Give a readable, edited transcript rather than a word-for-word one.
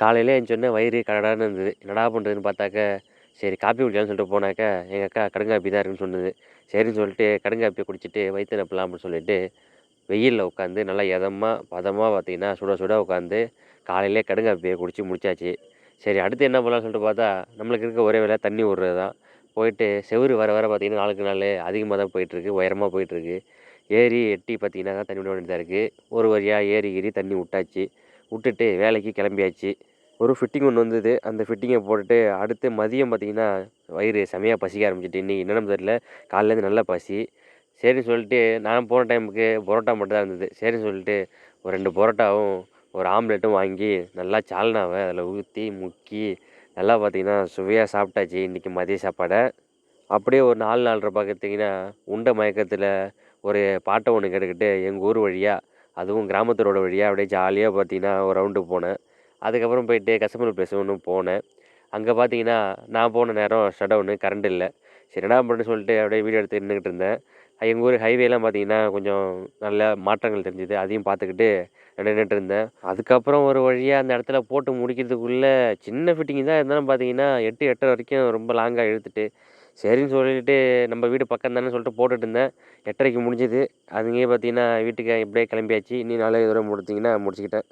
காலையில எந்திச்சோனே வயிறு கடகடன்னு இருந்தது. என்னடா பண்ணுறதுன்னு பார்த்தாக்க, சரி காப்பி குடிக்கலான்னு சொல்லிட்டு போனாக்க, எங்க அக்கா கடுங்காப்பி தான் இருக்குன்னு சொன்னது. சரின்னு சொல்லிட்டு கடுங்காப்பிய குடிச்சிட்டு வயித்த நெப்பலாம் அப்படின்னு சொல்லிட்டு, வெயில்ல உட்காந்து நல்லா பதமா பார்த்தீங்கன்னா, சுட சுட உட்காந்து காலையிலேயே கடுங்காப்பிய குடிச்சு முடிச்சாச்சு. சரி அடுத்து என்ன பண்ணலாம்னு சொல்லிட்டு பார்த்தா, நம்மளுக்கு இருக்க ஒரே வேலை தண்ணி விடுறது தான். போயிட்டு செவுரு வர வர பார்த்தீங்கன்னா, நாளுக்கு நாள் அதிகமா தான் போயிட்டுருக்கு. உயரமா போயிட்டுருக்கு. ஏரி, எட்டி பார்த்தீங்கன்னா தண்ணி விட வேண்டியதா இருக்கு. ஒரு வழியா ஏரி கீரி தண்ணி விட்டாச்சு. விட்டுட்டு வேலைக்கு கிளம்பியாச்சு. ஒரு ஃபிட்டிங் ஒண்ணு வந்தது. அந்த ஃபிட்டிங்க போட்டுட்டு, அடுத்து மதியம் பார்த்தீங்கன்னா, வயிறு செமையா பசிக்க ஆரம்பிச்சுட்டு, இன்னைக்கு என்னன்னு தெரியல, காலைலேருந்து நல்ல பசி. சரின்னு சொல்லிட்டு, நான் போன டைமுக்கு பரோட்டா மட்டும் தான் இருந்தது. சரின்னு சொல்லிட்டு, ஒரு 2 பரோட்டாவும், ஒரு ஆம்லெட்டும் வாங்கி, நல்லா சால்னாவ அதில ஊத்தி, முக்கி, நல்லா பார்த்தீங்கன்னா, சுவையா சாப்பிட்டாச்சு இன்னைக்கு மதிய சாப்பாட. அப்படியே ஒரு 4, 4:30 பார்த்தீங்கன்னா, உண்ட மயக்கத்தில ஒரு பாட்ட ஒண்ணு கேட்டுக்கிட்டு, எங்க ஊர் வழியா, அதுவும் கிராமத்து ரோடு வழியா அப்படியே ஜாலியா பார்த்தீங்கன்னா, ஒரு ரவுண்டு போனேன். அதுக்கப்புறம் போயிட்டு கஸ்டமர் பிளேஸ் ஒண்ணு போனேன். அங்க பார்த்தீங்கன்னா, நான் போன நேரம் ஷட்டவுனு கரண்ட் இல்ல. சரி என்னடா பண்ணுறதுன்னு சொல்லிட்டு அப்படியே வீடியோ எடுத்து நின்னுகிட்டு இருந்தேன். எங்க ஊர் ஹைவேலாம் பார்த்தீங்கன்னா, கொஞ்சம் நல்ல மாற்றங்கள் தெரிஞ்சது. அதையும் பார்த்துக்கிட்டு நின்னுட்டு இருந்தேன். அதுக்கப்புறம் ஒரு வழியா அந்த இடத்துல போட்டு முடிக்கிறதுக்குள்ள சின்ன ஃபிட்டிங் தான் இருந்தாலும் பார்த்தீங்கன்னா, 8, 8:30 வரைக்கும் ரொம்ப லாங்கா இழுத்துட்டு, சரின்னு சொல்லிட்டு நம்ம வீடு பக்கம் தானே சொல்லிட்டு போட்டுட்டு இருந்தேன். 8:30க்கு முடிஞ்சது. அங்கேயே பார்த்தீங்கன்னா, வீட்டுக்கு இப்படியே கிளம்பியாச்சு. இன்னும் நாளே இதோட முடிச்சிட்டேன்.